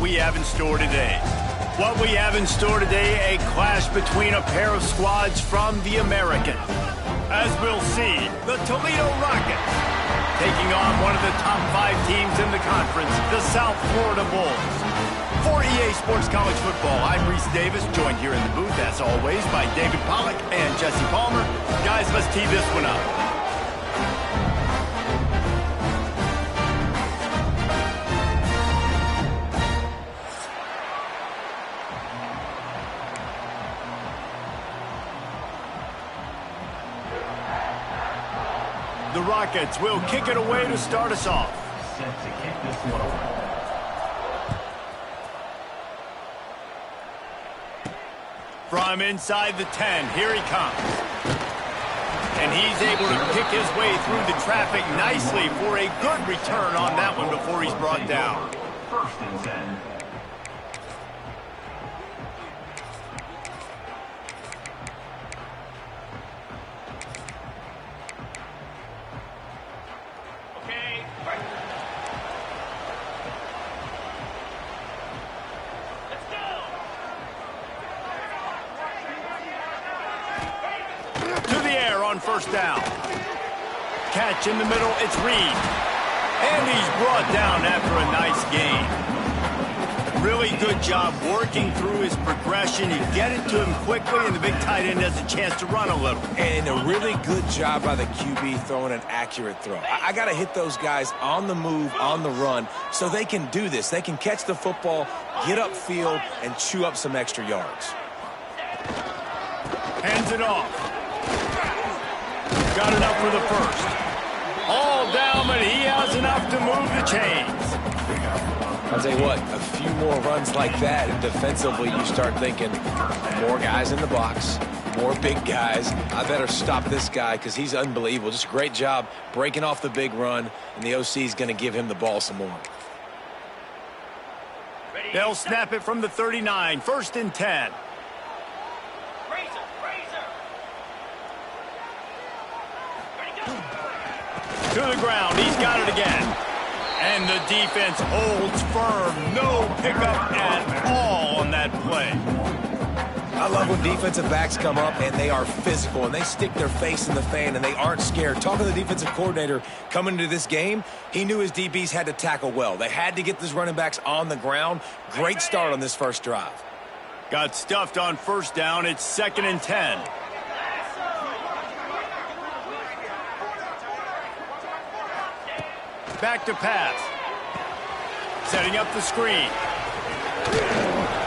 we have in store today. What we have in store today, a clash between a pair of squads from the American. As we'll see, the Toledo Rockets taking on one of the top 5 teams in the conference, the South Florida Bulls. For EA Sports College Football, I'm Reese Davis, joined here in the booth, as always, by David Pollack and Jesse Palmer. Guys, let's tee this one up. The Rockets will kick it away to start us off. Set to kick this one away. From inside the 10, here he comes. And he's able to kick his way through the traffic nicely for a good return on that one before he's brought down. First and 10. On first down. Catch in the middle, it's Reed. And he's brought down after a nice gain. Really good job working through his progression. You get it to him quickly, and the big tight end has a chance to run a little. And a really good job by the QB throwing an accurate throw. I got to hit those guys on the move, on the run, so they can do this. They can catch the football, get upfield, and chew up some extra yards. Hands it off. Got enough for the first. All down, but he has enough to move the chains. I'll tell you what, a few more runs like that, and defensively you start thinking, more guys in the box, more big guys. I better stop this guy because he's unbelievable. Just a great job breaking off the big run, and the OC is going to give him the ball some more. They'll snap it from the 39, first and 10. To the ground, he's got it again. And the defense holds firm. No pickup at all on that play. I love when defensive backs come up and they are physical and they stick their face in the fan and they aren't scared. Talking to the defensive coordinator coming into this game, he knew his DBs had to tackle well. They had to get these running backs on the ground. Great start on this first drive. Got stuffed on first down. It's second and 10. Back to pass. Setting up the screen.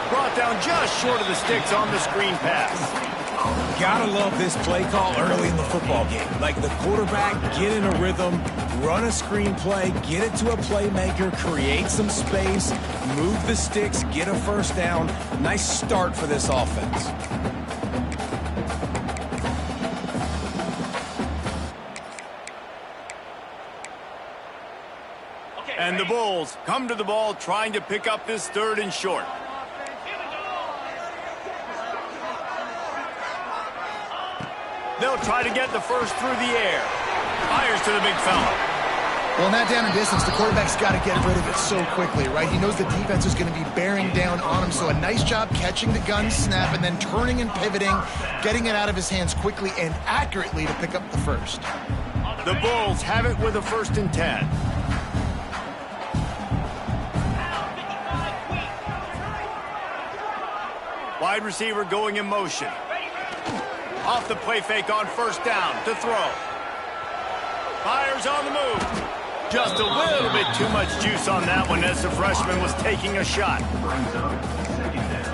Brought down just short of the sticks on the screen pass. Gotta love this play call early in the football game. Like the quarterback, get in a rhythm, run a screen play, get it to a playmaker, create some space, move the sticks, get a first down. Nice start for this offense. And the Bulls come to the ball trying to pick up this third and short. They'll try to get the first through the air. Fires to the big fella. Well, in that down and distance, the quarterback's got to get rid of it so quickly, right? He knows the defense is going to be bearing down on him, so a nice job catching the gun snap and then turning and pivoting, getting it out of his hands quickly and accurately to pick up the first. The Bulls have it with a first and 10. Wide receiver going in motion. Off the play fake on first down to throw. Fires on the move. Just a little bit too much juice on that one as the freshman was taking a shot. Brings up second down.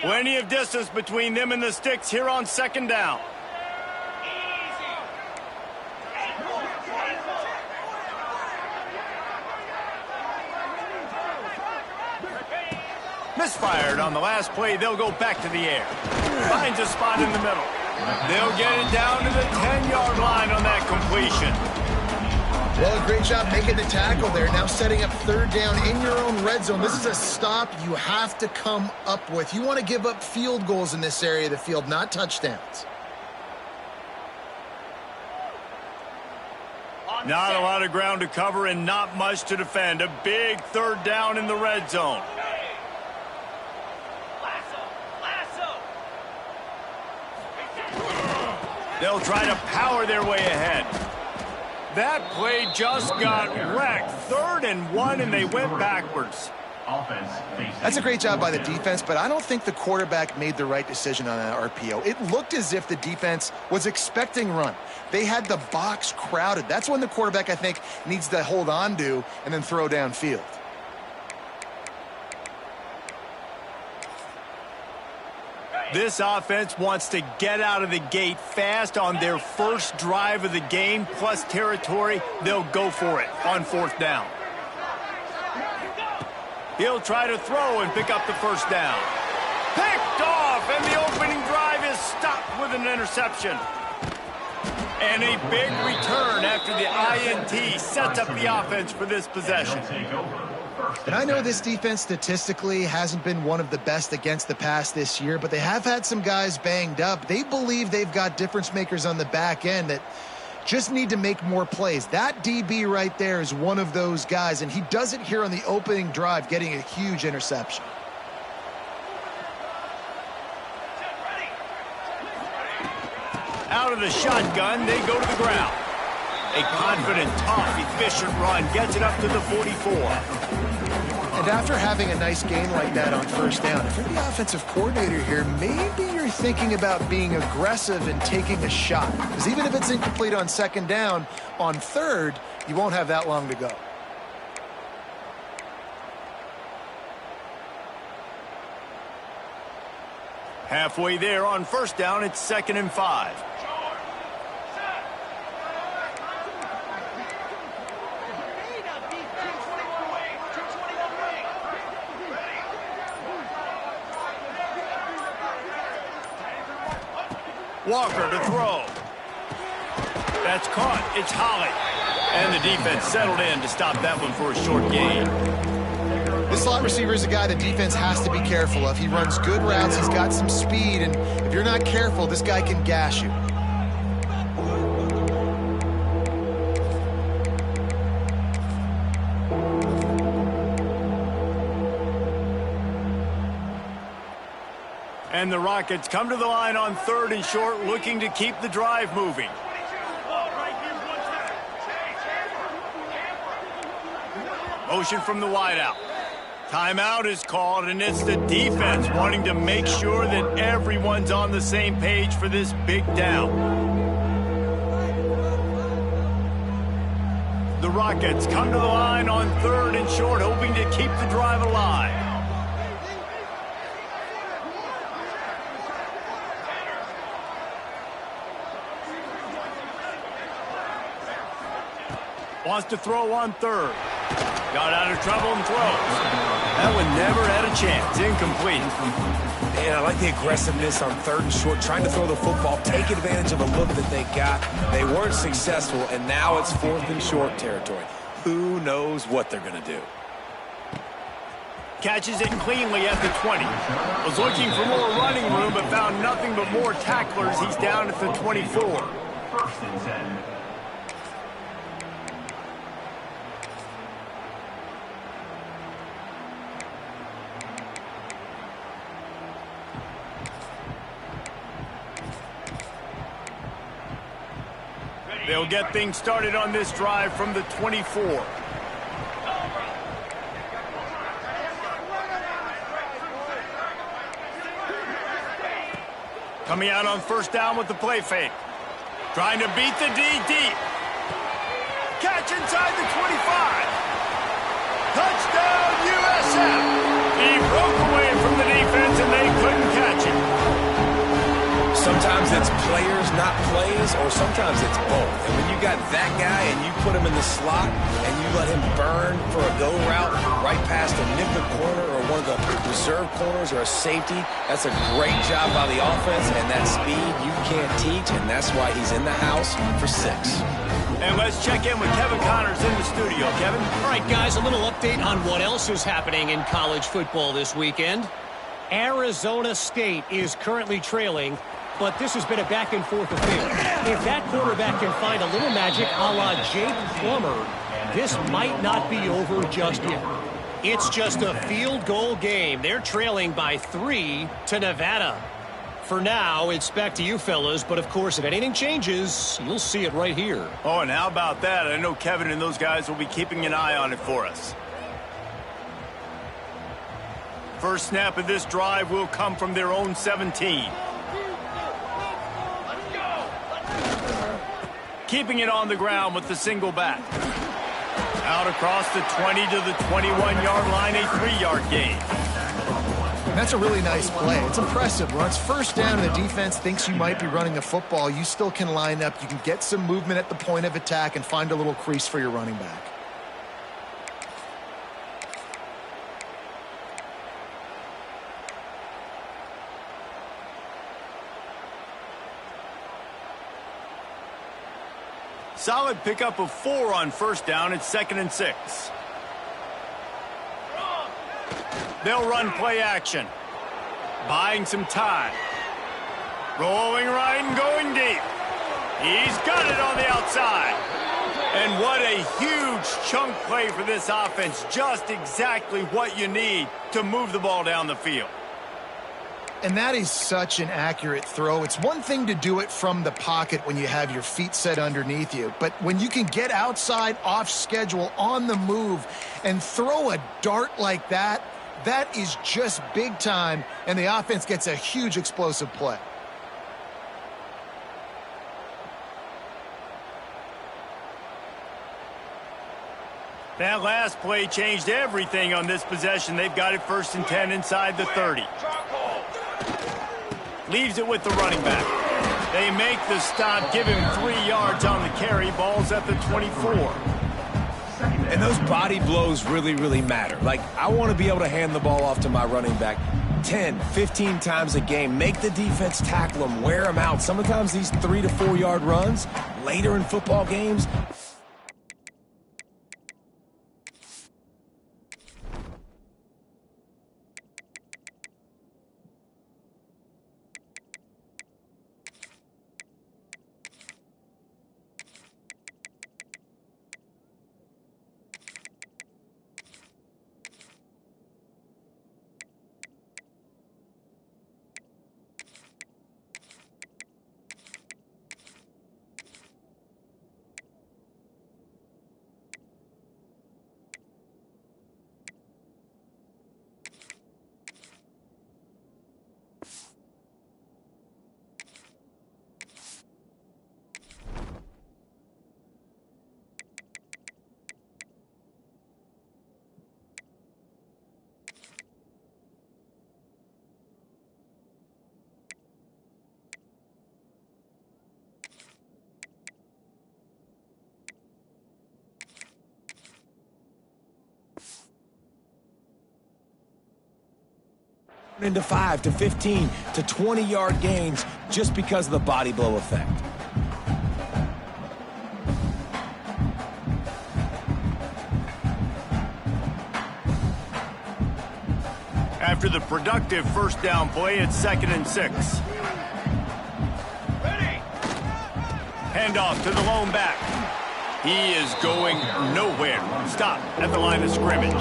Plenty of distance between them and the sticks here on second down. Misfired on the last play. They'll go back to the air. Finds a spot in the middle. They'll get it down to the 10-yard line on that completion. Well, a great job making the tackle there. Now setting up third down in your own red zone. This is a stop you have to come up with. You want to give up field goals in this area of the field, not touchdowns. Not a lot of ground to cover and not much to defend. A big third down in the red zone. They'll try to power their way ahead. That play just got wrecked. 3rd and 1, and they went backwards. That's a great job by the defense, but I don't think the quarterback made the right decision on that RPO. It looked as if the defense was expecting run. They had the box crowded. That's when the quarterback, I think, needs to hold on to and then throw downfield. This offense wants to get out of the gate fast on their first drive of the game, plus territory. They'll go for it on 4th down. He'll try to throw and pick up the first down. Picked off, and the opening drive is stopped with an interception. And a big return after the INT sets up the offense for this possession. And I know this defense statistically hasn't been one of the best against the pass this year, but they have had some guys banged up. They believe they've got difference makers on the back end that just need to make more plays. That DB right there is one of those guys, and he does it here on the opening drive, getting a huge interception. Out of the shotgun, they go to the ground. A confident, tough, efficient run gets it up to the 44. And after having a nice gain like that on 1st down, if you're the offensive coordinator here, maybe you're thinking about being aggressive and taking a shot. Because even if it's incomplete on 2nd down, on 3rd, you won't have that long to go. Halfway there on 1st down, it's 2nd and 5. Walker to throw. That's caught. It's Holly. And the defense settled in to stop that one for a short gain. This slot receiver is a guy the defense has to be careful of. He runs good routes. He's got some speed. And if you're not careful, this guy can gash you. And the Rockets come to the line on 3rd and short, looking to keep the drive moving. Motion from the wideout. Timeout is called, and it's the defense wanting to make sure that everyone's on the same page for this big down. The Rockets come to the line on 3rd and short, hoping to keep the drive alive. Wants to throw on 3rd. Got out of trouble and throws. That one never had a chance. Incomplete. Man, I like the aggressiveness on 3rd and short, trying to throw the football, take advantage of a look that they got. They weren't successful, and now it's 4th and short territory. Who knows what they're going to do? Catches it cleanly at the 20. Was looking for more running room, but found nothing but more tacklers. He's down at the 24. 1st and 10. They'll get things started on this drive from the 24. Coming out on 1st down with the play fake. Trying to beat the D deep. Catch inside the 25. Touchdown, USF. He broke away from the defense, and they couldn't catch him. Sometimes it's players, not plays, or sometimes it's both. And when you got that guy and you put him in the slot and you let him burn for a go route right past a nickel corner or one of the reserve corners or a safety, that's a great job by the offense, and that speed you can't teach, and that's why he's in the house for 6. And let's check in with Kevin Connors in the studio. Kevin? All right, guys, a little update on what else is happening in college football this weekend. Arizona State is currently trailing, but this has been a back-and-forth affair. If that quarterback can find a little magic a la Jake Plummer, this might not be over just yet. It's just a field goal game. They're trailing by 3 to Nevada. For now, it's back to you fellas, but of course, if anything changes, you'll see it right here. Oh, and how about that? I know Kevin and those guys will be keeping an eye on it for us. First snap of this drive will come from their own 17. Keeping it on the ground with the single back. Out across the 20 to the 21-yard line, a 3-yard gain. That's a really nice play. It's impressive. When it's first down and the defense thinks you might be running the football, you still can line up. You can get some movement at the point of attack and find a little crease for your running back. Solid pickup of 4 on first down. It's 2nd and 6. They'll run play action. Buying some time. Rolling right and going deep. He's got it on the outside. And what a huge chunk play for this offense. Just exactly what you need to move the ball down the field. And that is such an accurate throw. It's one thing to do it from the pocket when you have your feet set underneath you, but when you can get outside, off schedule, on the move, and throw a dart like that, that is just big time, and the offense gets a huge explosive play. That last play changed everything on this possession. They've got it 1st and 10 inside the 30. Leaves it with the running back. They make the stop, give him 3 yards on the carry. Ball's at the 24. And those body blows really, really matter. Like, I want to be able to hand the ball off to my running back 10, 15 times a game. Make the defense tackle them, wear them out. Sometimes these 3 to 4 yard runs later in football games, into 5 to 15 to 20 yard gains just because of the body blow effect. After the productive first down play, it's 2nd and 6. Handoff to the lone back. He is going nowhere. Stop at the line of scrimmage.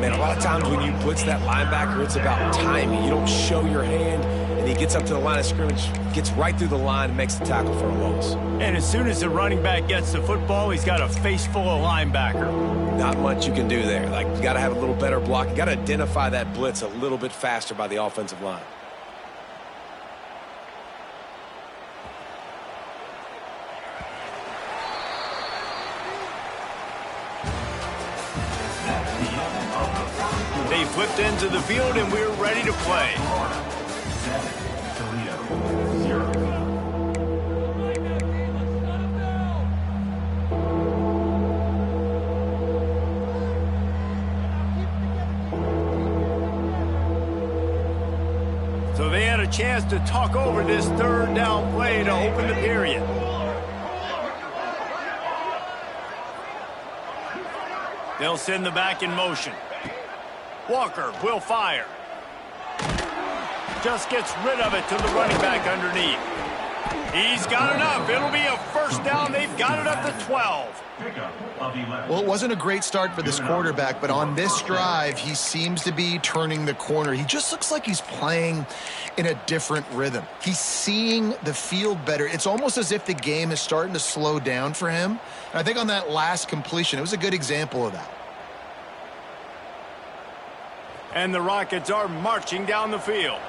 Man, a lot of times when you blitz that linebacker, it's about timing. You don't show your hand, and he gets up to the line of scrimmage, gets right through the line, and makes the tackle for a loss. And as soon as the running back gets the football, he's got a face full of linebacker. Not much you can do there. Like, you got to have a little better block. You got to identify that blitz a little bit faster by the offensive line. They flipped into the field, and we're ready to play. Toledo, 0. So they had a chance to talk over this 3rd down play to open the period. They'll send the back in motion. Walker will fire. Just gets rid of it to the running back underneath. He's got enough. It'll be a first down. They've got it up to 12. Well, it wasn't a great start for this quarterback, but on this drive, he seems to be turning the corner. He just looks like he's playing in a different rhythm. He's seeing the field better. It's almost as if the game is starting to slow down for him. And I think on that last completion, it was a good example of that. And the Rockets are marching down the field.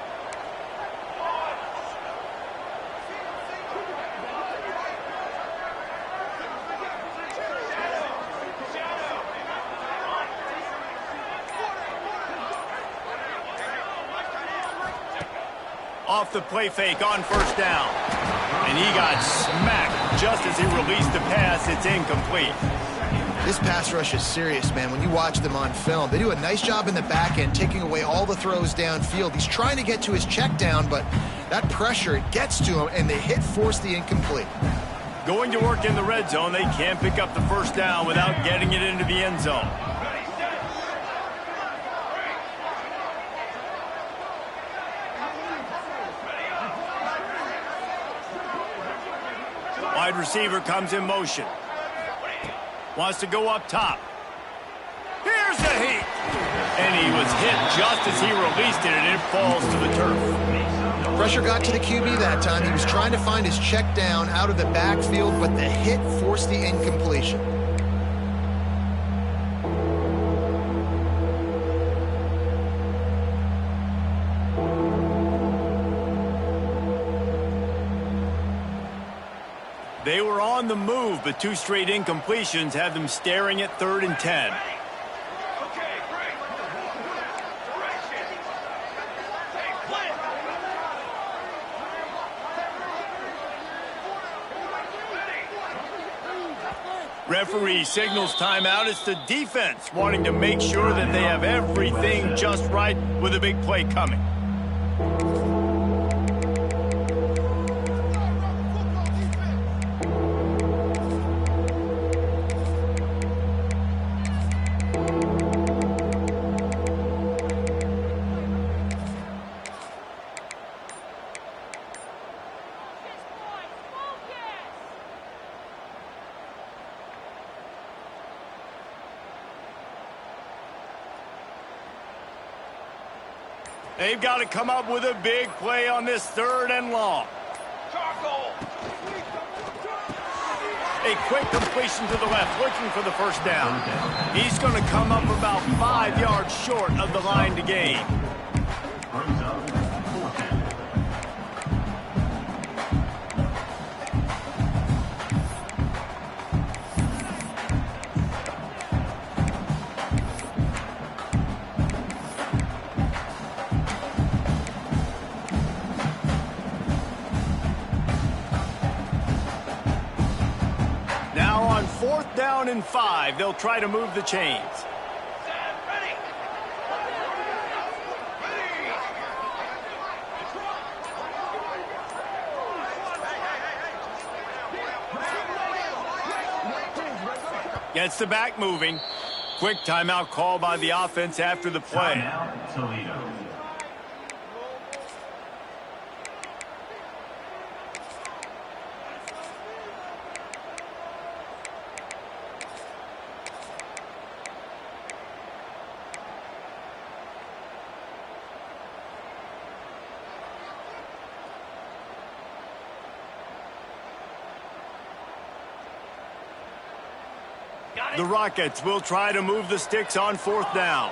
Off the play fake on first down. And he got smacked just as he released the pass. It's incomplete. This pass rush is serious, man. When you watch them on film, they do a nice job in the back end, taking away all the throws downfield. He's trying to get to his check down, but that pressure, it gets to him, and they force the incomplete. Going to work in the red zone, they can't pick up the first down without getting it into the end zone. Wide receiver comes in motion. Wants to go up top. Here's the heat. And he was hit just as he released it, and it falls to the turf. Pressure got to the QB that time. He was trying to find his check down out of the backfield, but the hit forced the incompletion. They were on the move, but two straight incompletions have them staring at 3rd and 10. Referee signals timeout. It's the defense wanting to make sure that they have everything just right with a big play coming. They've got to come up with a big play on this 3rd and long. A quick completion to the left, looking for the first down. He's going to come up about 5 yards short of the line to gain. On 4th down and 5, they'll try to move the chains. Gets the back moving. Quick timeout call by the offense after the play. The Rockets will try to move the sticks on 4th down.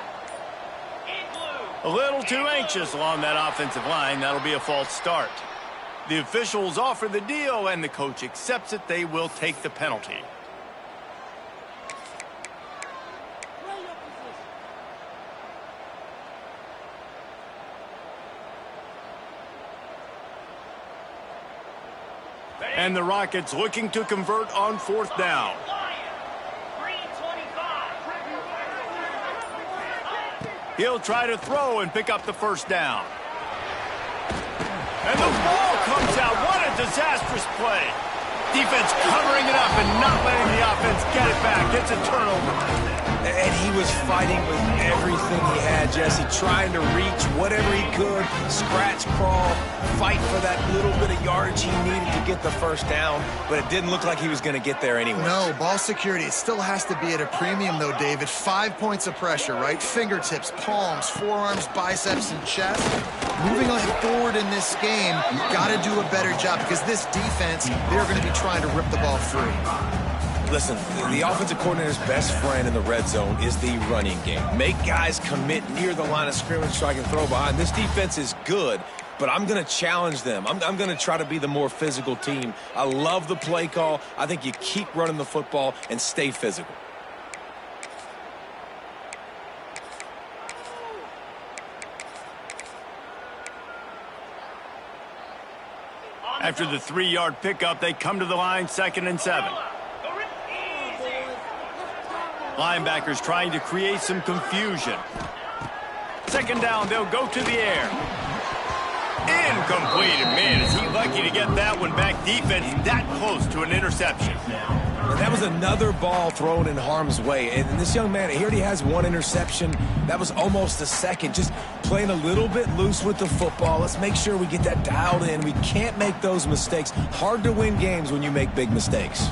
A little too anxious along that offensive line. That'll be a false start. The officials offer the deal, and the coach accepts it. They will take the penalty. And the Rockets looking to convert on 4th down. He'll try to throw and pick up the first down. And the ball comes out. What a disastrous play. Defense covering it up and not letting the offense get it back. It's a turnover. And he was fighting with everything he had, Jesse, trying to reach whatever he could, scratch, crawl, fight for that little bit of yardage he needed to get the first down, but it didn't look like he was going to get there anyway. No, ball security, it still has to be at a premium, though, David. 5 points of pressure, right? Fingertips, palms, forearms, biceps, and chest. Moving on forward in this game, got to do a better job because this defense, they're going to be trying to rip the ball free. Listen, the offensive coordinator's best friend in the red zone is the running game. Make guys commit near the line of scrimmage so I can throw behind. This defense is good, but I'm going to challenge them. I'm going to try to be the more physical team. I love the play call. I think you keep running the football and stay physical. After the 3-yard pickup, they come to the line, 2nd and 7. Linebackers trying to create some confusion. 2nd down, they'll go to the air. Incomplete. And man, is he lucky to get that one back. Defense that close to an interception. And that was another ball thrown in harm's way. And this young man, he already has 1 interception. That was almost a second. Just playing a little bit loose with the football. Let's make sure we get that dialed in. We can't make those mistakes. Hard to win games when you make big mistakes.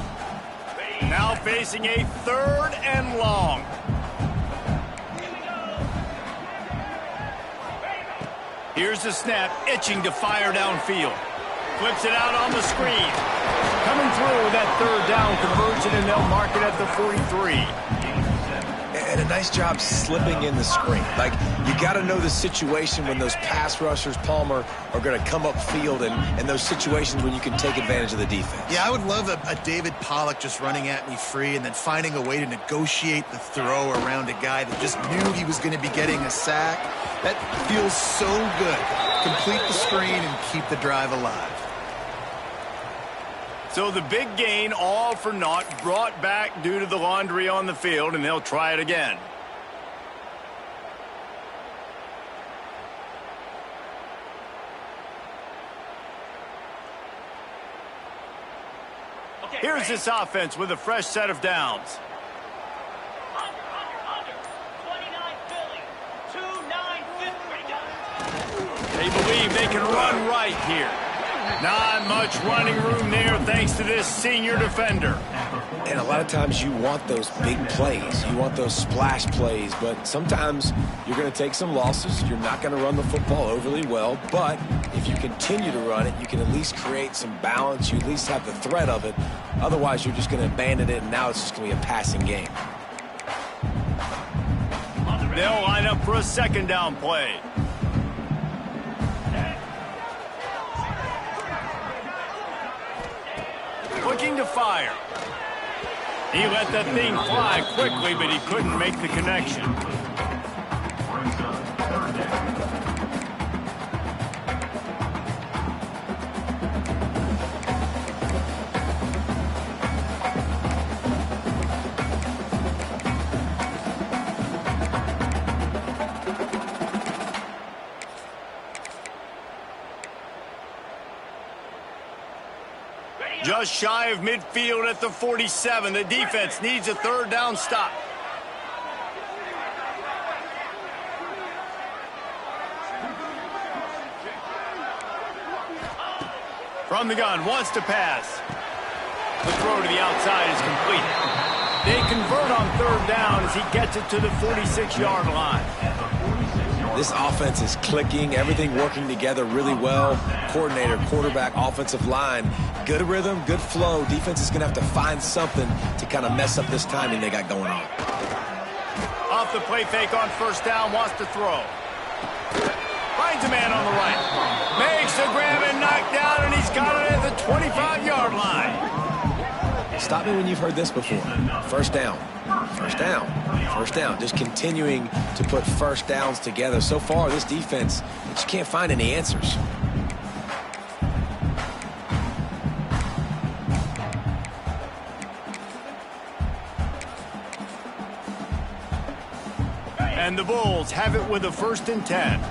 Now facing a 3rd and long. Here's the snap, itching to fire downfield. Flips it out on the screen. Coming through with that 3rd down conversion, and they'll mark it at the 43. And a nice job slipping in the screen. Like, you got to know the situation when those pass rushers, Palmer, are going to come upfield and those situations when you can take advantage of the defense. Yeah, I would love a David Pollock just running at me free and then finding a way to negotiate the throw around a guy that just knew he was going to be getting a sack. That feels so good. Complete the screen and keep the drive alive. So the big gain, all for naught, brought back due to the laundry on the field, and they'll try it again. Here's this offense with a fresh set of downs. They believe they can run right here. Not much running room there thanks to this senior defender. And a lot of times you want those big plays. You want those splash plays. But sometimes you're going to take some losses. You're not going to run the football overly well. But if you continue to run it, you can at least create some balance. You at least have the threat of it. Otherwise, you're just going to abandon it, and now it's just going to be a passing game. They'll line up for a 2nd down play. Looking to fire. He let that thing fly quickly, but he couldn't make the connection. Just shy of midfield at the 47. The defense needs a 3rd down stop. From the gun, wants to pass. The throw to the outside is complete. They convert on 3rd down as he gets it to the 46-yard line. This offense is clicking, everything working together really well. Coordinator, quarterback, offensive line, good rhythm, good flow. Defense is going to have to find something to kind of mess up this timing they got going on. Off the play fake on 1st down, wants to throw. Finds a man on the right. Makes the grab and knock down, and he's got it at the 25-yard line. Stop me when you've heard this before. 1st down. 1st down. 1st down. Just continuing to put 1st downs together. So far, this defense just can't find any answers. And the Bulls have it with a 1st and 10.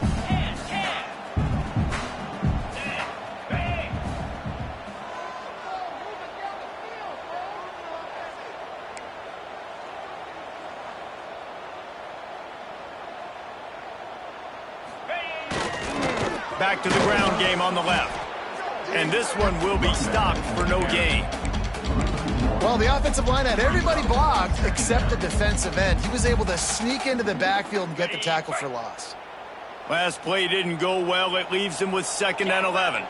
Back to the ground game on the left. And this one will be stopped for no gain. Well, the offensive line had everybody blocked except the defensive end. He was able to sneak into the backfield and get the tackle for loss. Last play didn't go well. It leaves him with 2nd and 11.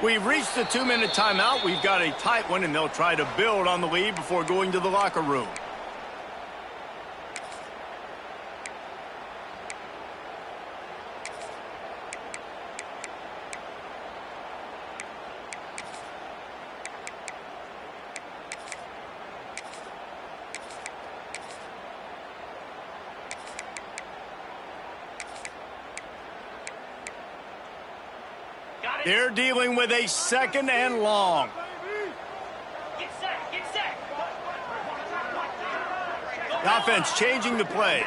We've reached the 2-minute timeout. We've got a tight one, and they'll try to build on the lead before going to the locker room. They're dealing with a 2nd and long. Get set, get set. The offense changing the play.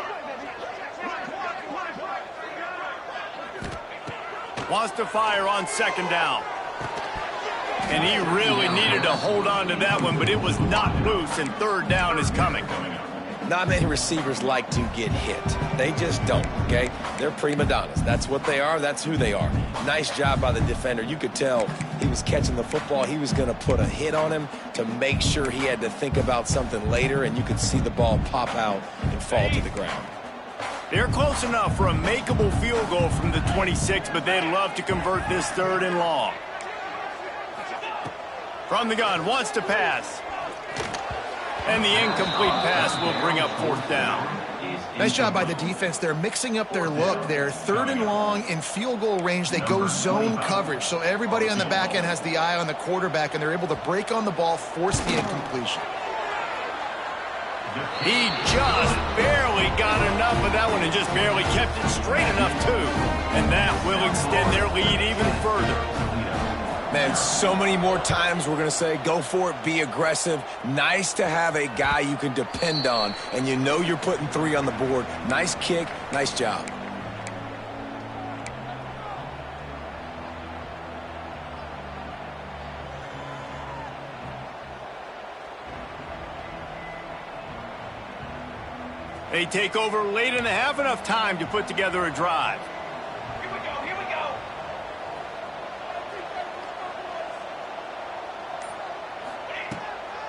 Wants to fire on 2nd down. And he really needed to hold on to that one, but it was not loose, and 3rd down is coming. Not many receivers like to get hit. They just don't, okay? They're prima donnas. That's what they are. That's who they are. Nice job by the defender. You could tell he was catching the football. He was going to put a hit on him to make sure he had to think about something later, and you could see the ball pop out and fall to the ground. They're close enough for a makeable field goal from the 26, but they'd love to convert this 3rd and long. From the gun, wants to pass. And the incomplete pass will bring up 4th down. Nice job by the defense. They're mixing up their look. They're 3rd and long in field goal range. They go zone coverage. So everybody on the back end has the eye on the quarterback, and they're able to break on the ball, force the incompletion. He just barely got enough of that one and just barely kept it straight enough, too. And that will extend their lead even further. Man, so many more times we're going to say, go for it, be aggressive. Nice to have a guy you can depend on, and you know you're putting 3 on the board. Nice kick, nice job. They take over late in the half, enough time to put together a drive. Here we go.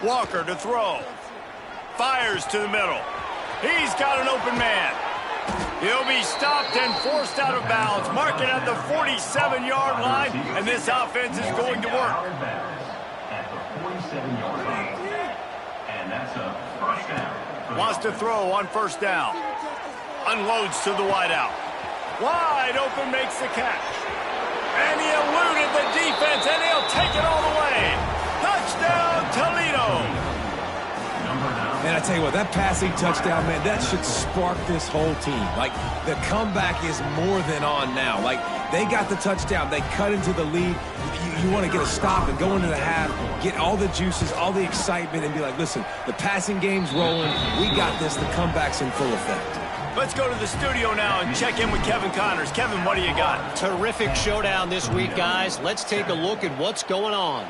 Walker to throw. Fires to the middle. He's got an open man. He'll be stopped and forced out of bounds. Mark it at the 47-yard line, and this offense is going to work. At the 47-yard line. And that's a 1st down. Wants to throw on 1st down. Unloads to the wideout. Wide open, makes the catch. And he eluded the defense, and he'll take it all the way. Touchdown, Toledo. Man, I tell you what, that passing touchdown, man, that should spark this whole team. Like, the comeback is more than on now. Like, they got the touchdown. They cut into the lead. You want to get a stop and go into the half, get all the juices, all the excitement, and be like, listen, the passing game's rolling. We got this. The comeback's in full effect. Let's go to the studio now and check in with Kevin Connors. Kevin, what do you got? Terrific showdown this week, guys. Let's take a look at what's going on.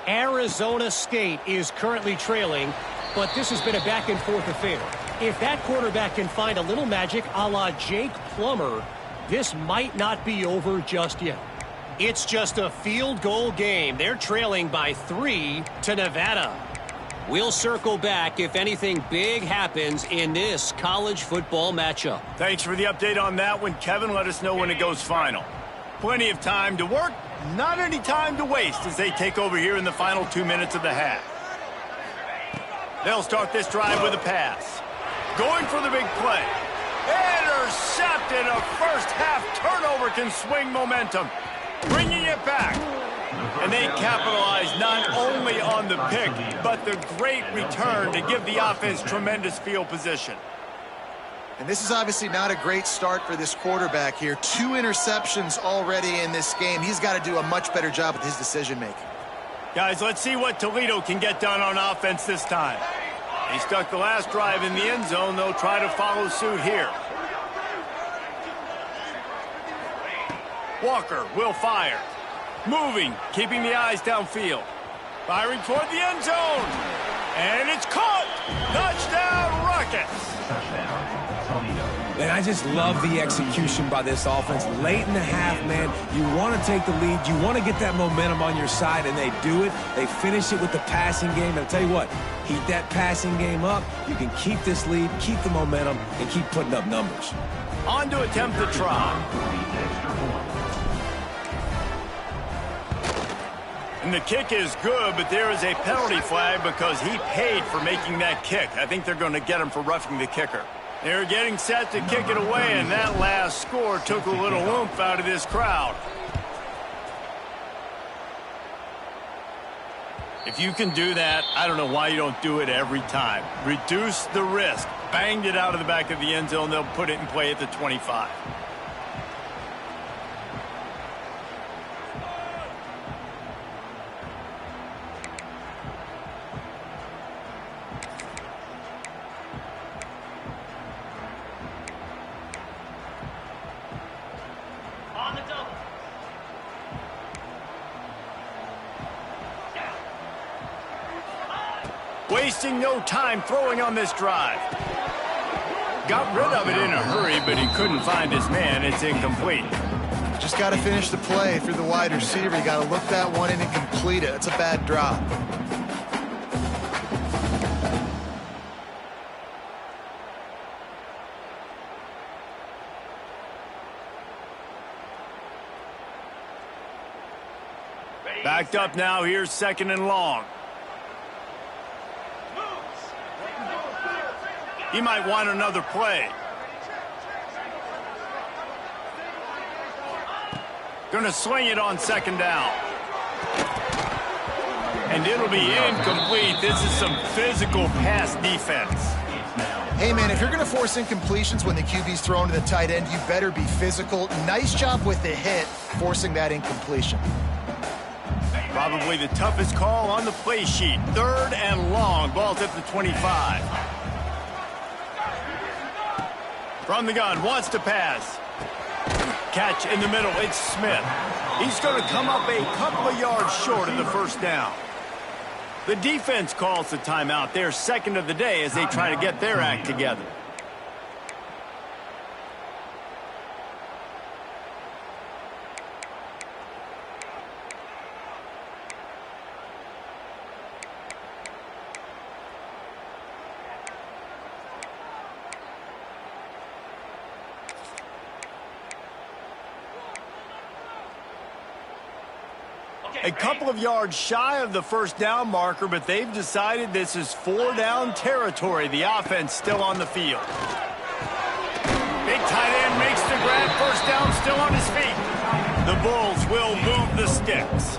Arizona State is currently trailing, but this has been a back-and-forth affair. If that quarterback can find a little magic a la Jake Plummer, this might not be over just yet. It's just a field goal game. They're trailing by 3 to Nevada. We'll circle back if anything big happens in this college football matchup. Thanks for the update on that one, Kevin. Let us know when it goes final. Plenty of time to work, not any time to waste as they take over here in the final 2 minutes of the half. They'll start this drive with a pass. Going for the big play. Intercepted. A first half turnover can swing momentum. Bringing it back. And they capitalize not only on the pick, but the great return to give the offense tremendous field position. And this is obviously not a great start for this quarterback here. 2 interceptions already in this game. He's got to do a much better job with his decision-making. Guys, let's see what Toledo can get done on offense this time. They stuck the last drive in the end zone. They'll try to follow suit here. Walker will fire. Moving, keeping the eyes downfield. Firing toward the end zone. And it's caught. Touchdown, Rockets. Touchdown, Toledo. And I just love the execution by this offense. Late in the half, man, you want to take the lead. You want to get that momentum on your side, and they do it. They finish it with the passing game. And I'll tell you what, heat that passing game up. You can keep this lead, keep the momentum, and keep putting up numbers. On to attempt the try. And the kick is good, but there is a penalty flag because he paid for making that kick. I think they're going to get him for roughing the kicker. They're getting set to kick it away, and that last score took a little oomph out of this crowd. If you can do that, I don't know why you don't do it every time. Reduce the risk. Banged it out of the back of the end zone. They'll put it in play at the 25. Wasting no time throwing on this drive. Got rid of it in a hurry, but he couldn't find his man. It's incomplete. Just got to finish the play through the wide receiver. You got to look that one in and complete it. It's a bad drop. Backed up now. Here's 2nd and long. He might want another play. Gonna swing it on 2nd down. And it'll be incomplete. This is some physical pass defense. Hey, man, if you're going to force incompletions when the QB's thrown to the tight end, you better be physical. Nice job with the hit, forcing that incompletion. Probably the toughest call on the play sheet. 3rd and long. Ball's at the 25. From the gun, wants to pass. Catch in the middle, it's Smith. He's going to come up a couple of yards short of the 1st down. The defense calls the timeout. They're 2nd of the day as they try to get their act together. A couple of yards shy of the 1st down marker, but they've decided this is 4-down territory. The offense still on the field. Big tight end makes the grab. 1st down, still on his feet. The Bulls will move the sticks.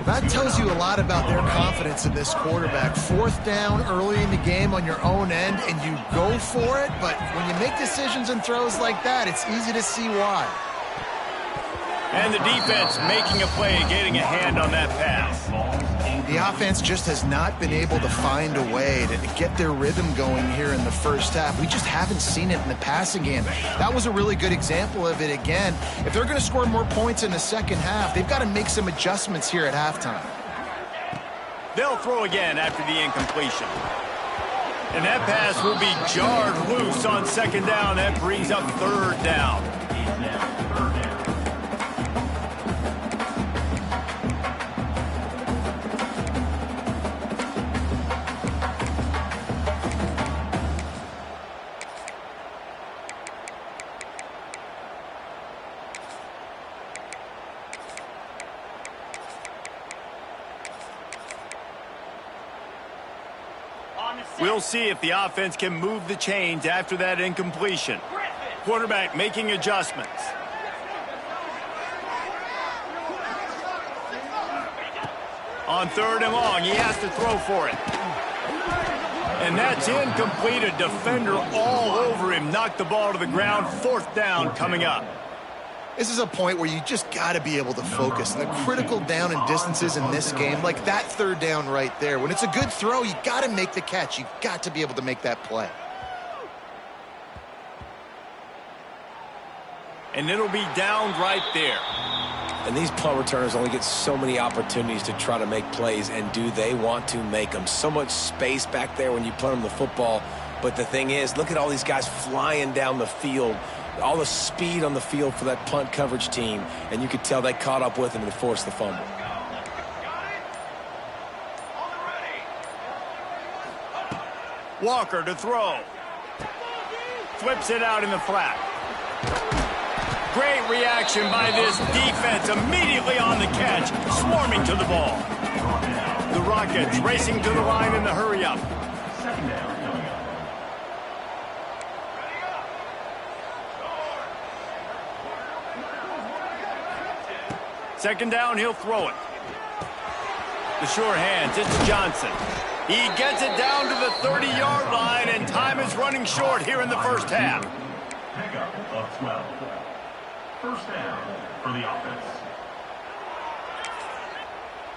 That tells you a lot about their confidence in this quarterback. 4th down early in the game on your own end, and you go for it, but when you make decisions and throws like that, it's easy to see why. And the defense making a play and getting a hand on that pass. The offense just has not been able to find a way to get their rhythm going here in the 1st half. We just haven't seen it in the passing game. That was a really good example of it again. If they're going to score more points in the 2nd half, they've got to make some adjustments here at halftime. They'll throw again after the incompletion. And that pass will be jarred loose on 2nd down. That brings up 3rd down. We'll see if the offense can move the chains after that incompletion. Quarterback making adjustments. On 3rd and long, he has to throw for it. And that's incomplete. A defender all over him. Knocked the ball to the ground. 4th down coming up. This is a point where you just got to be able to focus. And the critical down and distances in this game, like that 3rd down right there. When it's a good throw, you got to make the catch. You've got to be able to make that play. And it'll be downed right there. And these punt returners only get so many opportunities to try to make plays, and do they want to make them? So much space back there when you punt them the football. But the thing is, look at all these guys flying down the field, all the speed on the field for that punt coverage team, and you could tell they caught up with him and forced the fumble. Walker to throw. Flips it out in the flat. Great reaction by this defense, immediately on the catch, swarming to the ball. The Rockets racing to the line in the hurry-up. Second down coming up. Second down, he'll throw it. The sure hands, it's Johnson. He gets it down to the 30-yard line, and time is running short here in the first half. Pickup of 12. First down for the offense.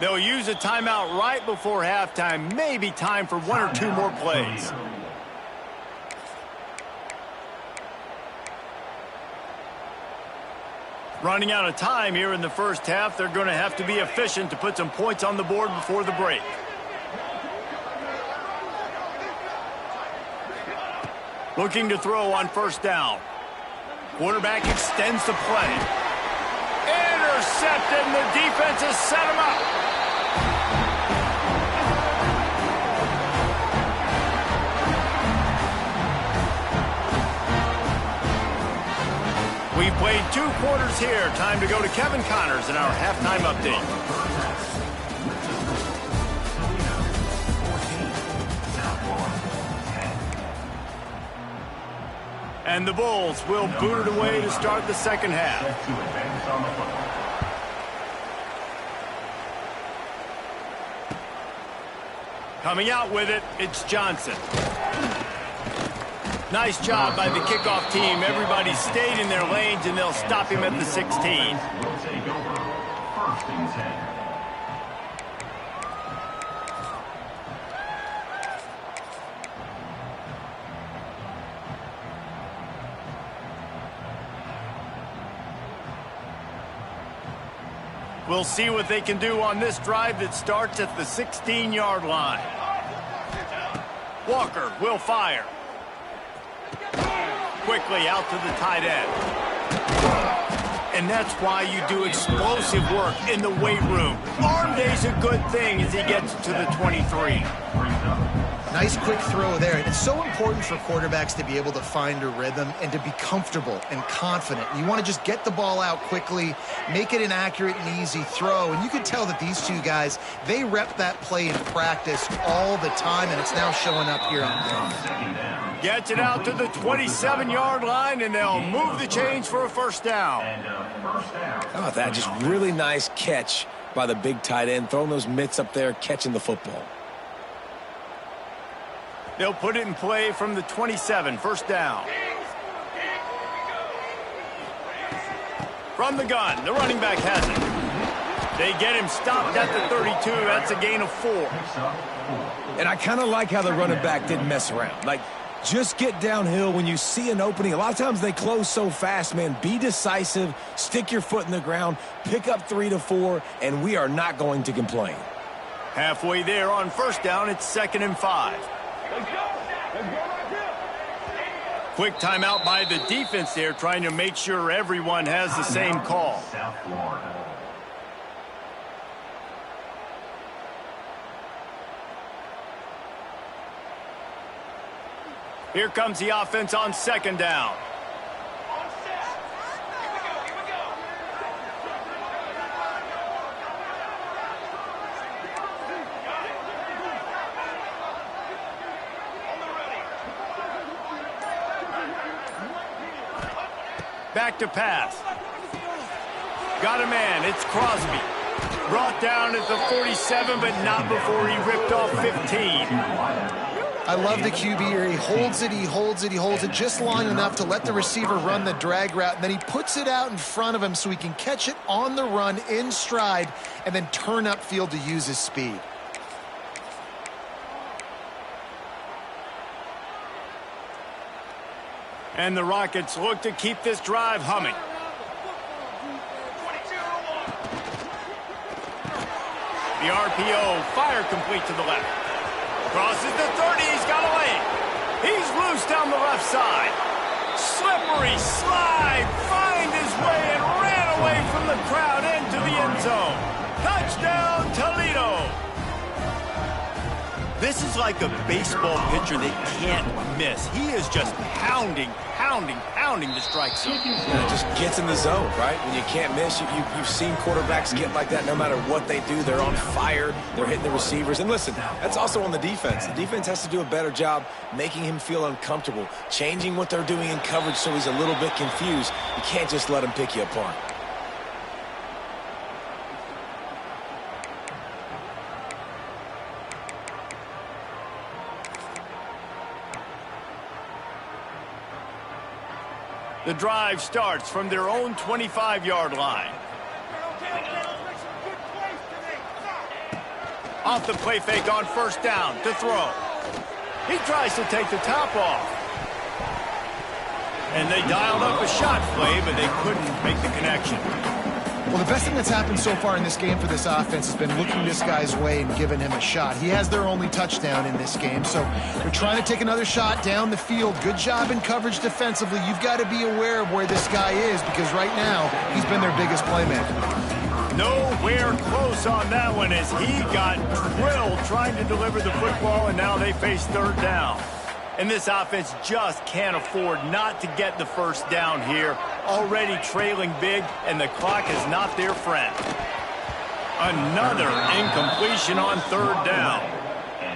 They'll use a timeout right before halftime. Maybe time for one or two more plays. Running out of time here in the first half. They're going to have to be efficient to put some points on the board before the break. Looking to throw on first down. Quarterback extends the play. Intercepted, and the defense has set him up. We've played 2 quarters here. Time to go to Kevin Connors in our halftime update. And the Bulls will boot it away to start the second half. Coming out with it, it's Johnson. Nice job by the kickoff team. Everybody stayed in their lanes, and they'll stop him at the 16. Will take over. First and 10. We'll see what they can do on this drive that starts at the 16-yard line. Walker will fire. Quickly out to the tight end. And that's why you do explosive work in the weight room. Arm day's a good thing as he gets to the 23. Nice quick throw there. It's so important for quarterbacks to be able to find a rhythm and to be comfortable and confident. You want to just get the ball out quickly, make it an accurate and easy throw. And you can tell that these two guys, they rep that play in practice all the time, and it's now showing up here on film. Gets it out to the 27-yard line, and they'll move the chains for a first down. How about that? Just really nice catch by the big tight end, throwing those mitts up there, catching the football. They'll put it in play from the 27, first down. From the gun, the running back has it. They get him stopped at the 32. That's a gain of 4. And I kind of like how the running back didn't mess around. Like, just get downhill when you see an opening. A lot of times they close so fast, man. Be decisive, stick your foot in the ground, pick up 3 to 4, and we are not going to complain. Halfway there on first down, it's 2nd and 5. Quick timeout by the defense there, trying to make sure everyone has the same call. South Florida. Here comes the offense on 2nd down. Back to pass. Got a man. It's Crosby. Brought down at the 47, but not before he ripped off 15. I love the QB here. He holds it, he holds it, he holds it just long enough to let the receiver run the drag route, and then he puts it out in front of him so he can catch it on the run in stride and then turn upfield to use his speed. And the Rockets look to keep this drive humming. The RPO, fire complete to the left. Crosses the 30, he's got a lane. He's loose down the left side. Slippery slide. Find his way and ran away from the crowd into the end zone. Touchdown, Toledo. This is like a baseball pitcher that can't miss. He is just pounding the strike zone. It just gets in the zone, right? When you can't miss, you've seen quarterbacks get like that no matter what they do. They're on fire. They're hitting the receivers. And listen, that's also on the defense. The defense has to do a better job making him feel uncomfortable, changing what they're doing in coverage so he's a little bit confused. You can't just let him pick you apart. The drive starts from their own 25-yard line. Off the play fake on first down to throw. He tries to take the top off. And they dialed up a shot play, but they couldn't make the connection. Well, the best thing that's happened so far in this game for this offense has been looking this guy's way and giving him a shot. He has their only touchdown in this game, so they're trying to take another shot down the field. Good job in coverage defensively. You've got to be aware of where this guy is because right now he's been their biggest playmaker. Nowhere close on that one as he got drilled trying to deliver the football, and now they face third down. And this offense just can't afford not to get the first down here. Already trailing big, and the clock is not their friend. Another incompletion on third down.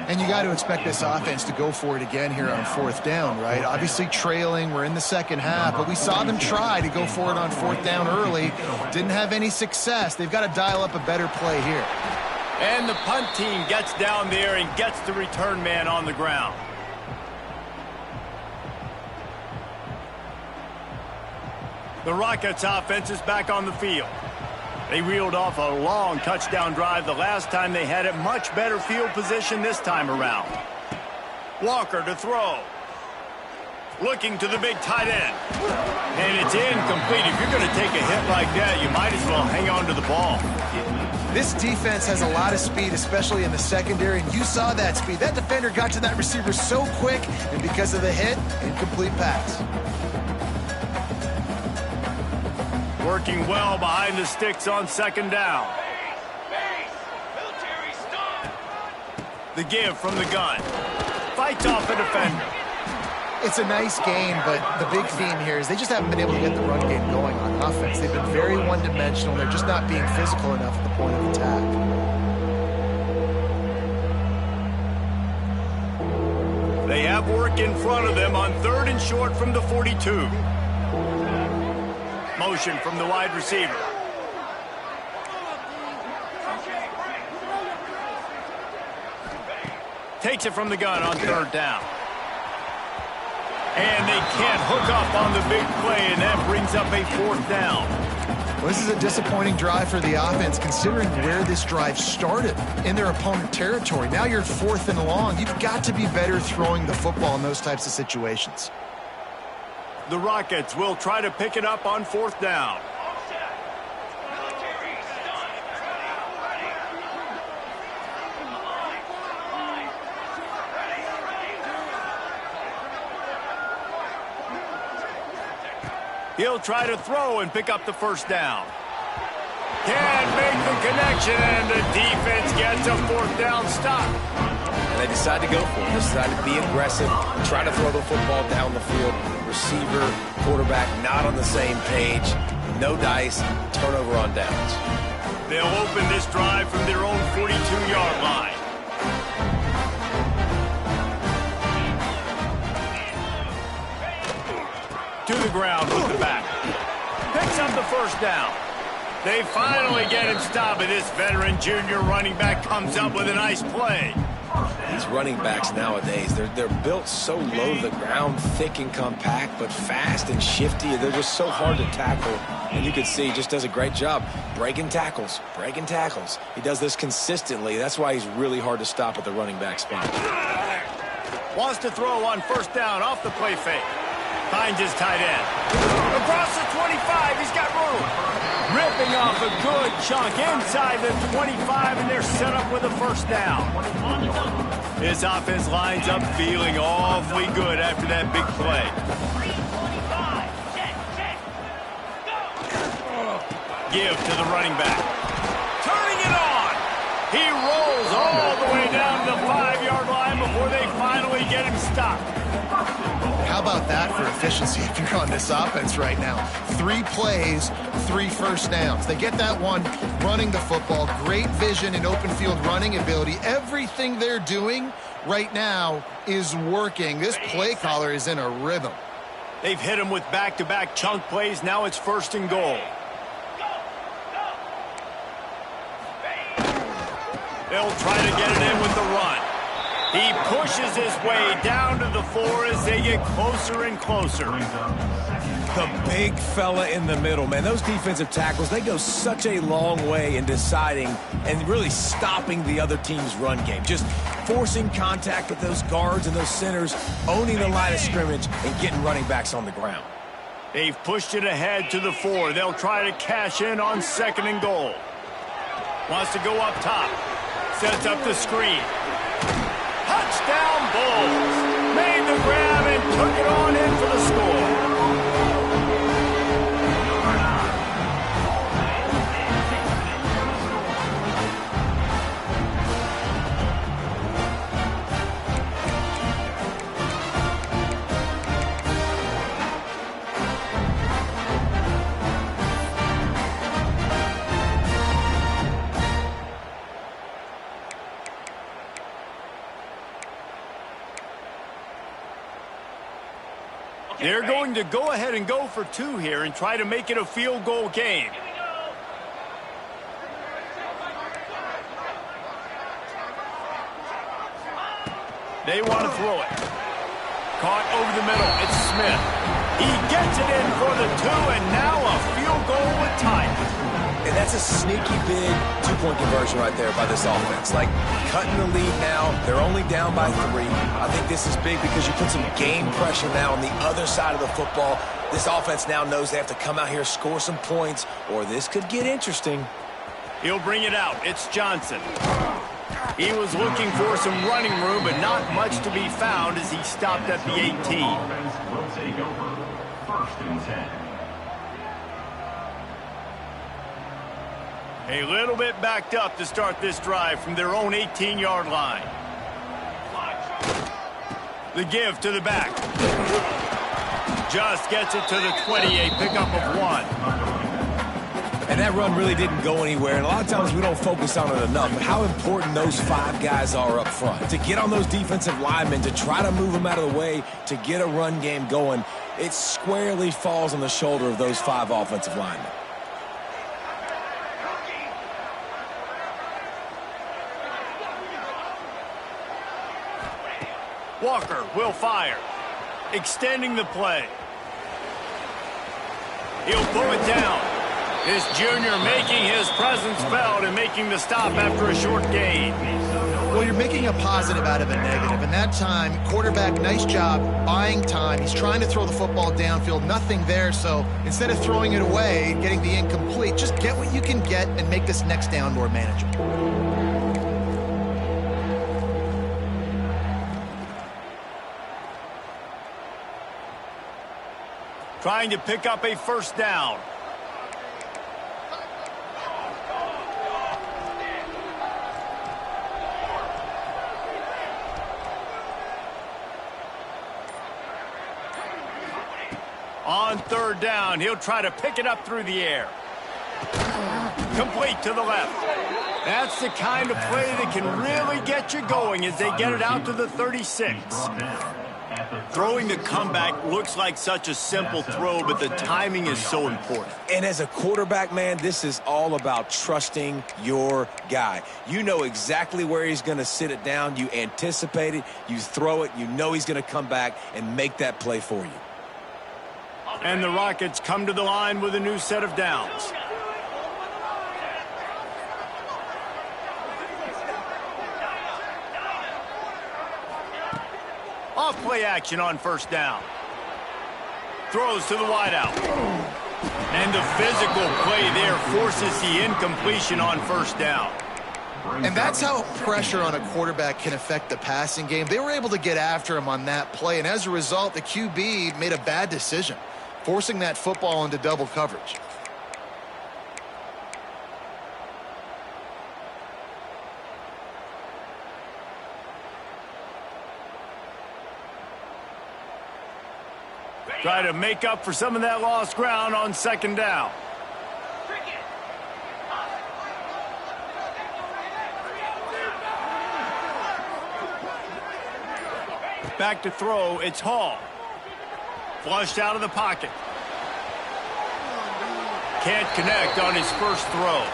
And you got to expect this offense to go for it again here on fourth down, right? Obviously trailing, we're in the second half, but we saw them try to go for it on fourth down early. Didn't have any success. They've got to dial up a better play here. And the punt team gets down there and gets the return man on the ground. The Rockets offense is back on the field. They reeled off a long touchdown drive the last time they had it. Much better field position this time around. Walker to throw. Looking to the big tight end. And it's incomplete. If you're going to take a hit like that, you might as well hang on to the ball. This defense has a lot of speed, especially in the secondary, and you saw that speed. That defender got to that receiver so quick, and because of the hit, incomplete pass. Working well behind the sticks on second down. The give from the gun. Fights off a defender. It's a nice game, but the big theme here is they just haven't been able to get the run game going on offense. They've been very one-dimensional. They're just not being physical enough at the point of attack. They have work in front of them on third and short from the 42. Motion from the wide receiver. Takes it from the gun on third down. And they can't hook up on the big play, and that brings up a fourth down. Well, this is a disappointing drive for the offense, considering where this drive started, in their opponent territory. Now you're fourth and long. You've got to be better throwing the football in those types of situations. The Rockets will try to pick it up on fourth down. He'll try to throw and pick up the first down. Can't make the connection, and the defense gets a fourth down stop. And they decide to go for it. They decide to be aggressive, try to throw the football down the field. Receiver, quarterback not on the same page. No dice, turnover on downs. They'll open this drive from their own 42-yard line. To the ground with the back. Picks up the first down. They finally get him stopped, and this veteran junior running back comes up with a nice play. These running backs nowadays, they're built so low to the ground, thick and compact, but fast and shifty. They're just so hard to tackle. And you can see he just does a great job breaking tackles. He does this consistently. That's why he's really hard to stop at the running back spot. Wants to throw on first down off the play fake. Finds his tight end. Across the 25, he's got room. Ripping off a good chunk inside the 25, and they're set up with a first down. This offense lines up feeling awfully good after that big play. Give to the running back. Turning it on. He rolls all the way down to the 5-yard line before they finally get him stopped. How about that for efficiency if you're on this offense right now? 3 plays, 3 first downs. They get that one running the football. Great vision and open field running ability. Everything they're doing right now is working. This play caller is in a rhythm. They've hit him with back-to-back chunk plays. Now it's 1st and goal. They'll try to get it in with the run. He pushes his way down to the 4 as they get closer and closer. The big fella in the middle, man. Those defensive tackles, they go such a long way in deciding and really stopping the other team's run game. Just forcing contact with those guards and those centers, owning the line of scrimmage, and getting running backs on the ground. They've pushed it ahead to the 4. They'll try to cash in on 2nd and goal. Wants to go up top. Sets up the screen. Touchdown Bulls. Made the grab and took it on in for the score. They're going to go ahead and go for 2 here and try to make it a field goal game. They want to throw it. Caught over the middle. It's Smith. He gets it in for the 2, and now a field goal with time. And that's a sneaky big 2-point conversion right there by this offense. Like, cutting the lead now. They're only down by 3. I think this is big because you put some game pressure now on the other side of the football. This offense now knows they have to come out here, score some points, or this could get interesting. He'll bring it out. It's Johnson. He was looking for some running room, but not much to be found as he stopped at the 18. Offense will take over. 1st and 10. A little bit backed up to start this drive from their own 18-yard line. The give to the back. Just gets it to the 28, pickup of 1. And that run really didn't go anywhere. And a lot of times we don't focus on it enough, but how important those 5 guys are up front. To get on those defensive linemen, to try to move them out of the way, to get a run game going, it squarely falls on the shoulder of those 5 offensive linemen. Walker will fire. Extending the play. He'll pull it down. This junior making his presence felt and making the stop after a short gain. Well, you're making a positive out of a negative. And that time, quarterback, nice job buying time. He's trying to throw the football downfield. Nothing there. So instead of throwing it away, getting the incomplete, just get what you can get and make this next down more manageable. Trying to pick up a first down. On 3rd down, he'll try to pick it up through the air. Complete to the left. That's the kind of play that can really get you going as they get it out to the 36. Throwing the comeback looks like such a simple throw, but the timing is so important. And as a quarterback, man, this is all about trusting your guy. You know exactly where he's going to sit it down. You anticipate it. You throw it. You know he's going to come back and make that play for you. And the Rockets come to the line with a new set of downs. Off play action on 1st down. Throws to the wideout. And the physical play there forces the incompletion on first down. And that's how pressure on a quarterback can affect the passing game. They were able to get after him on that play, and as a result, the QB made a bad decision, forcing that football into double coverage. Try to make up for some of that lost ground on second down. Back to throw, it's Hall. Flushed out of the pocket. Can't connect on his first throw.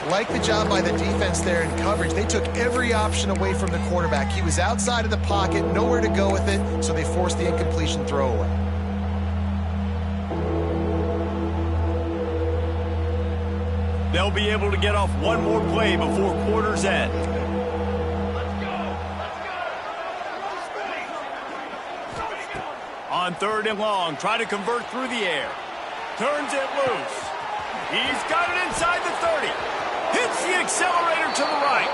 Like the job by the defense there in coverage. They took every option away from the quarterback. He was outside of the pocket, nowhere to go with it, so they forced the incompletion throw away. They'll be able to get off one more play before quarter's end. On third and long, try to convert through the air. Turns it loose. He's got it inside the 30. Hits the accelerator to the right.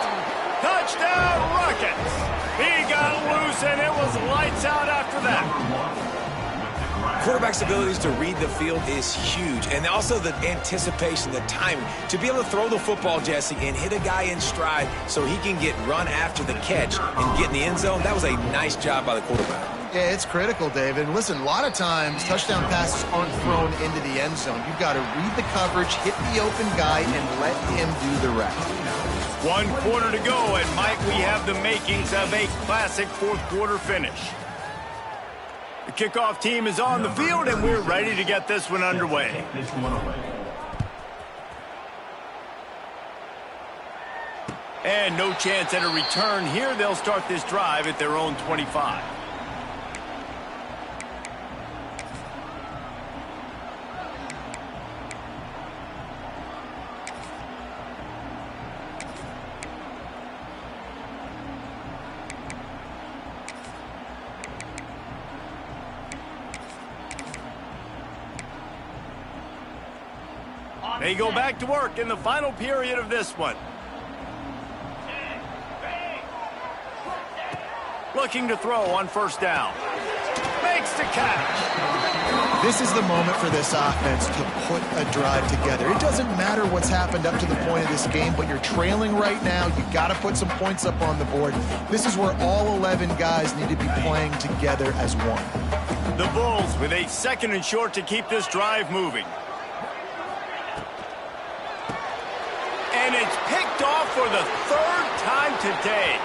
Touchdown, Rockets. He got loose, and it was lights out after that. Quarterback's abilities to read the field is huge, and also the anticipation, the timing. To be able to throw the football, Jesse, and hit a guy in stride so he can get run after the catch and get in the end zone, that was a nice job by the quarterback. Yeah, it's critical, David. And listen, a lot of times touchdown passes aren't thrown into the end zone. You've got to read the coverage, hit the open guy, and let him do the rest. 1 quarter to go, and Mike, we have the makings of a classic fourth quarter finish. The kickoff team is on the field, and we're ready to get this one underway. And no chance at a return here. They'll start this drive at their own 25. They go back to work in the final period of this one. Looking to throw on first down. Makes the catch. This is the moment for this offense to put a drive together. It doesn't matter what's happened up to the point of this game, but you're trailing right now. You've got to put some points up on the board. This is where all 11 guys need to be playing together as one. The Bulls with a second and short to keep this drive moving. And it's picked off for the third time today.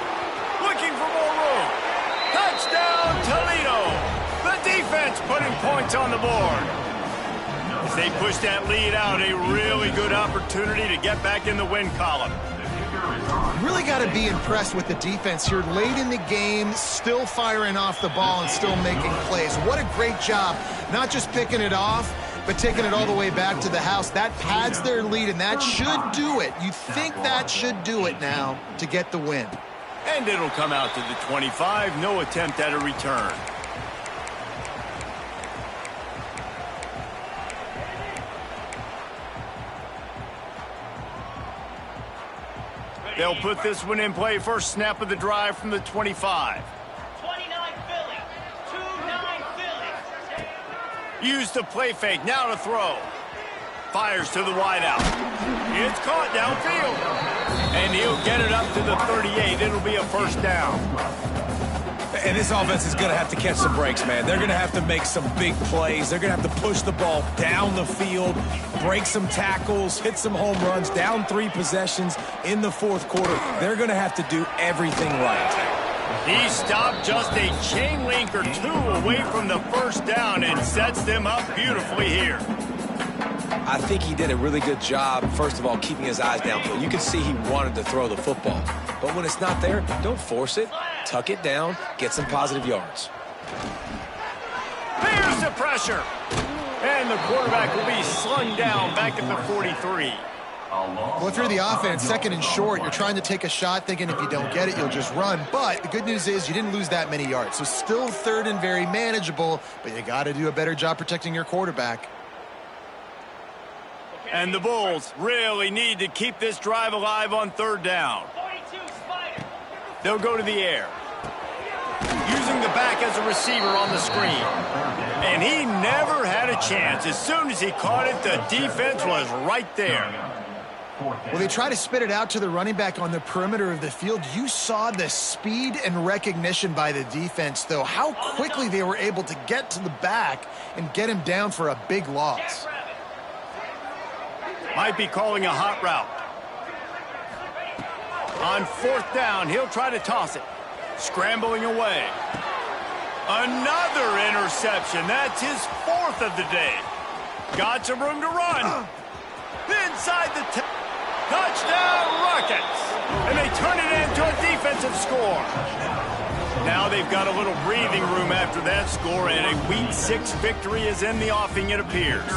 Looking for more room. Touchdown, Toledo. The defense putting points on the board. As they push that lead out, a really good opportunity to get back in the win column. Really got to be impressed with the defense here. Late in the game, still firing off the ball and still making plays. What a great job. Not just picking it off, but taking it all the way back to the house. That pads their lead, and that should do it. You think that should do it now to get the win. And it'll come out to the 25. No attempt at a return. They'll put this one in play. First snap of the drive from the 25. 29 Philly. 2-9 Philly. Use the play fake. Now to throw. Fires to the wideout. It's caught downfield. And he'll get it up to the 38. It'll be a first down. And this offense is going to have to catch some breaks, man. They're going to have to make some big plays. They're going to have to push the ball down the field, break some tackles, hit some home runs, down 3 possessions in the fourth quarter. They're going to have to do everything right. He stopped just a chain link or 2 away from the first down and sets them up beautifully here. I think he did a really good job, first of all, keeping his eyes downfield. You can see he wanted to throw the football. But when it's not there, don't force it. Tuck it down, get some positive yards. There's the pressure. And the quarterback will be slung down back at the 43. Well, if you're the offense, second and short, you're trying to take a shot thinking if you don't get it, you'll just run. But the good news is you didn't lose that many yards. So still third and very manageable, but you got to do a better job protecting your quarterback. And the Bulls really need to keep this drive alive on third down. They'll go to the air. Using the back as a receiver on the screen. And he never had a chance. As soon as he caught it, the defense was right there. Well, they try to spit it out to the running back on the perimeter of the field. You saw the speed and recognition by the defense, though, how quickly they were able to get to the back and get him down for a big loss. Might be calling a hot route. On fourth down, he'll try to toss it. Scrambling away. Another interception. That's his fourth of the day. Got some room to run. Inside the touchdown Rockets. And they turn it into a defensive score. Now they've got a little breathing room after that score, and a Week 6 victory is in the offing, it appears.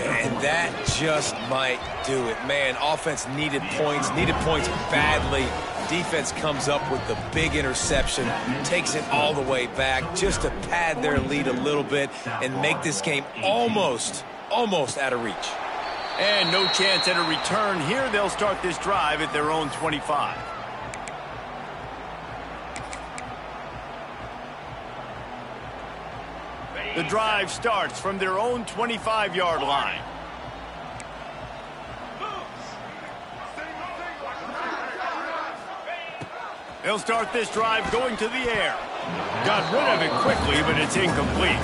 And that just might do it. Man, offense needed points badly. Defense comes up with the big interception, takes it all the way back just to pad their lead a little bit and make this game almost out of reach. And no chance at a return here. They'll start this drive at their own 25. The drive starts from their own 25-yard line. They'll start this drive going to the air. Got rid of it quickly, but it's incomplete.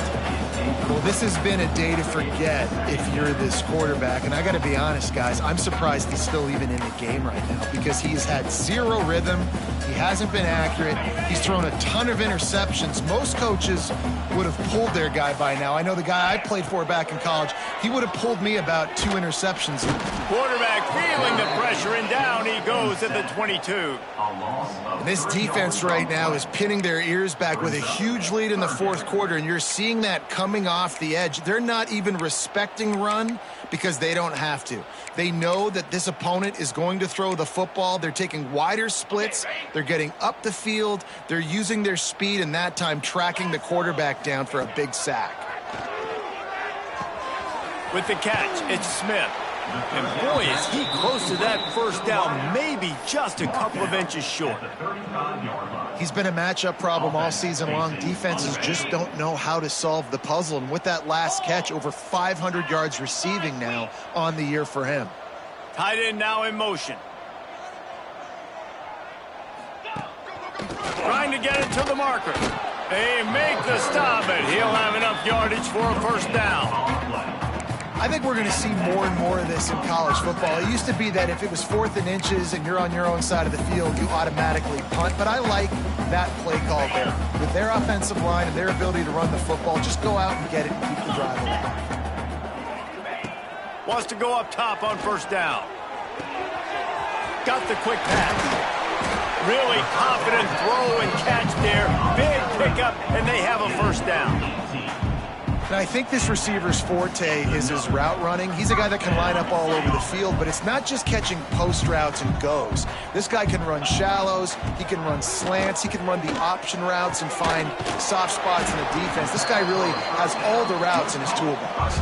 Well, this has been a day to forget if you're this quarterback. And I got to be honest, guys, I'm surprised he's still even in the game right now because he's had zero rhythm. He hasn't been accurate. He's thrown a ton of interceptions. Most coaches would have pulled their guy by now. I know the guy I played for back in college, he would have pulled me about 2 interceptions. Quarterback feeling the pressure, and down he goes at the 22. And this defense right now is pinning their ears back with a huge lead in the fourth quarter, and you're seeing that coming off the edge. They're not even respecting run because they don't have to. They know that this opponent is going to throw the football. They're taking wider splits. They're getting up the field. They're using their speed, and that time tracking the quarterback down for a big sack. With the catch, it's Smith. And boy, is he close to that first down, maybe just a couple of inches short. He's been a matchup problem all season long. Defenses just don't know how to solve the puzzle. And with that last catch, over 500 yards receiving now on the year for him. Tight end now in motion. Trying to get it to the marker. They make the stop, and he'll have enough yardage for a first down. I think we're going to see more and more of this in college football. It used to be that if it was 4th and inches and you're on your own side of the field, you automatically punt. But I like that play call there. With their offensive line and their ability to run the football, just go out and get it and keep the drive alive. Wants to go up top on first down. Got the quick pass. Really confident throw and catch there. Big pickup, and they have a first down. And I think this receiver's forte is his route running. He's a guy that can line up all over the field, but it's not just catching post routes and goes. This guy can run shallows, he can run slants, he can run the option routes and find soft spots in the defense. This guy really has all the routes in his toolbox.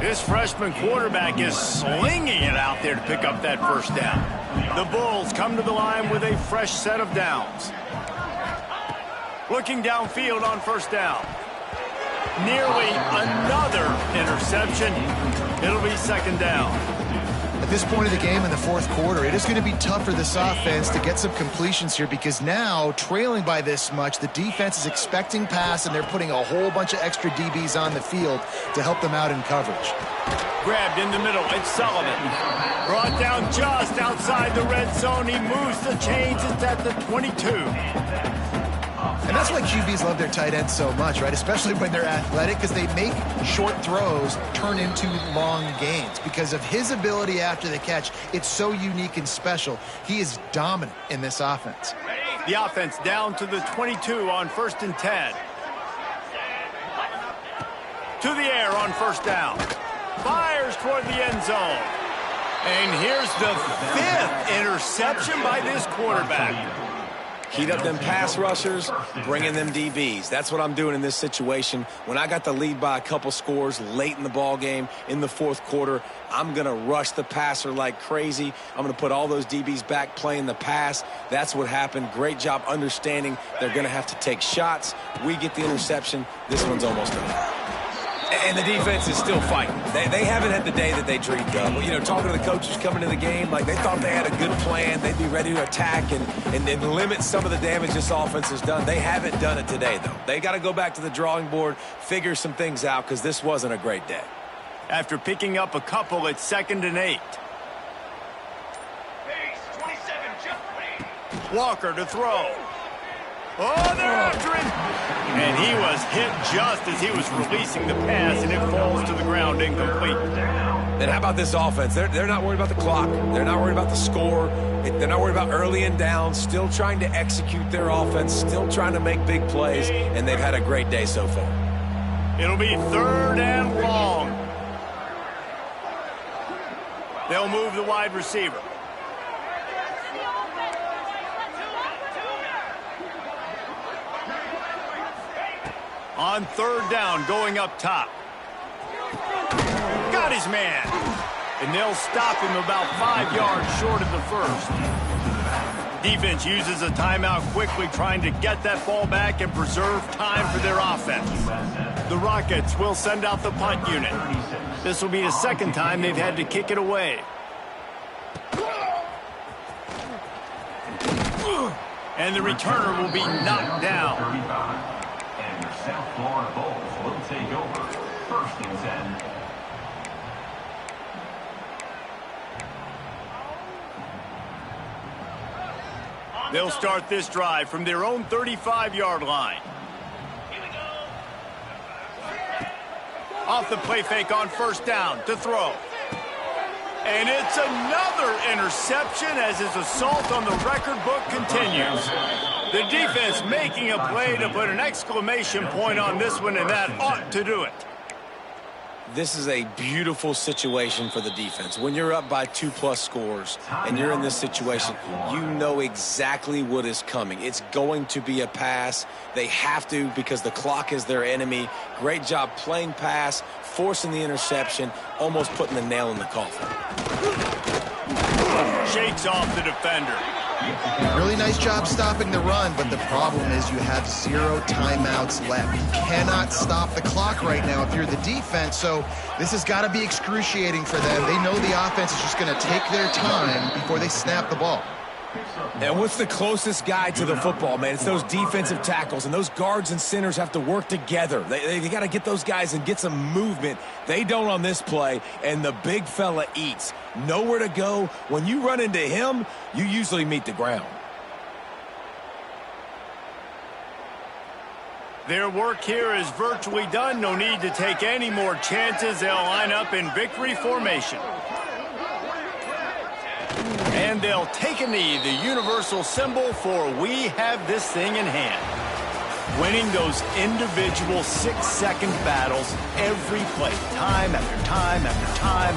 This freshman quarterback is slinging it out there to pick up that first down. The Bulls come to the line with a fresh set of downs. Looking downfield on first down. Nearly another interception. It'll be second down. At this point of the game in the fourth quarter, it is going to be tough for this offense to get some completions here because now, trailing by this much, the defense is expecting pass, and they're putting a whole bunch of extra DBs on the field to help them out in coverage. Grabbed in the middle. It's Sullivan. Brought down just outside the red zone. He moves the chains. It's at the 22. And that's why QBs love their tight ends so much, right? Especially when they're athletic, because they make short throws turn into long gains. Because of his ability after the catch, it's so unique and special. He is dominant in this offense. The offense down to the 22 on 1st and 10. To the air on first down. Fires toward the end zone. And here's the 5th interception by this quarterback. Heat up them pass rushers, bring in them DBs. That's what I'm doing in this situation. When I got the lead by a couple scores late in the ball game in the fourth quarter, I'm going to rush the passer like crazy. I'm going to put all those DBs back playing the pass. That's what happened. Great job understanding they're going to have to take shots. We get the interception. This one's almost over. And the defense is still fighting. They haven't had the day that they dreamed of. You know, talking to the coaches coming to the game, like they thought they had a good plan. They'd be ready to attack and limit some of the damage this offense has done. They haven't done it today, though. They got to go back to the drawing board, figure some things out, because this wasn't a great day. After picking up a couple, it's 2nd and 8. Walker to throw. Oh, they're after him. And he was hit just as he was releasing the pass, and it falls to the ground incomplete. Then how about this offense? They're not worried about the clock. They're not worried about the score. They're not worried about early and down. Still trying to execute their offense. Still trying to make big plays. And they've had a great day so far. It'll be 3rd and long. They'll move the wide receiver. On 3rd down, going up top. Got his man. And they'll stop him about 5 yards short of the first. Defense uses a timeout quickly, trying to get that ball back and preserve time for their offense. The Rockets will send out the punt unit. This will be the 2nd time they've had to kick it away. And the returner will be knocked down. South Florida Bulls will take over 1st and 10. They'll start this drive from their own 35-yard line. Off the play fake on 1st down to throw. And it's another interception as his assault on the record book continues. The defense making a play to put an exclamation point on this one, and that ought to do it. This is a beautiful situation for the defense. When you're up by 2+ scores and you're in this situation, you know exactly what is coming. It's going to be a pass. They have to because the clock is their enemy. Great job playing pass, forcing the interception, almost putting the nail in the coffin. Shakes off the defender. Really nice job stopping the run, but the problem is you have 0 timeouts left. You cannot stop the clock right now if you're the defense, so this has got to be excruciating for them. They know the offense is just going to take their time before they snap the ball. And what's the closest guy to the football, man? It's those defensive tackles, and those guards and centers have to work together. They got to get those guys and get some movement. They don't on this play, and the big fella eats. Nowhere to go. When you run into him, you usually meet the ground. Their work here is virtually done. No need to take any more chances. They'll line up in victory formation. And they'll take a knee, the universal symbol for we have this thing in hand. Winning those individual 6-second battles every play, time after time after time.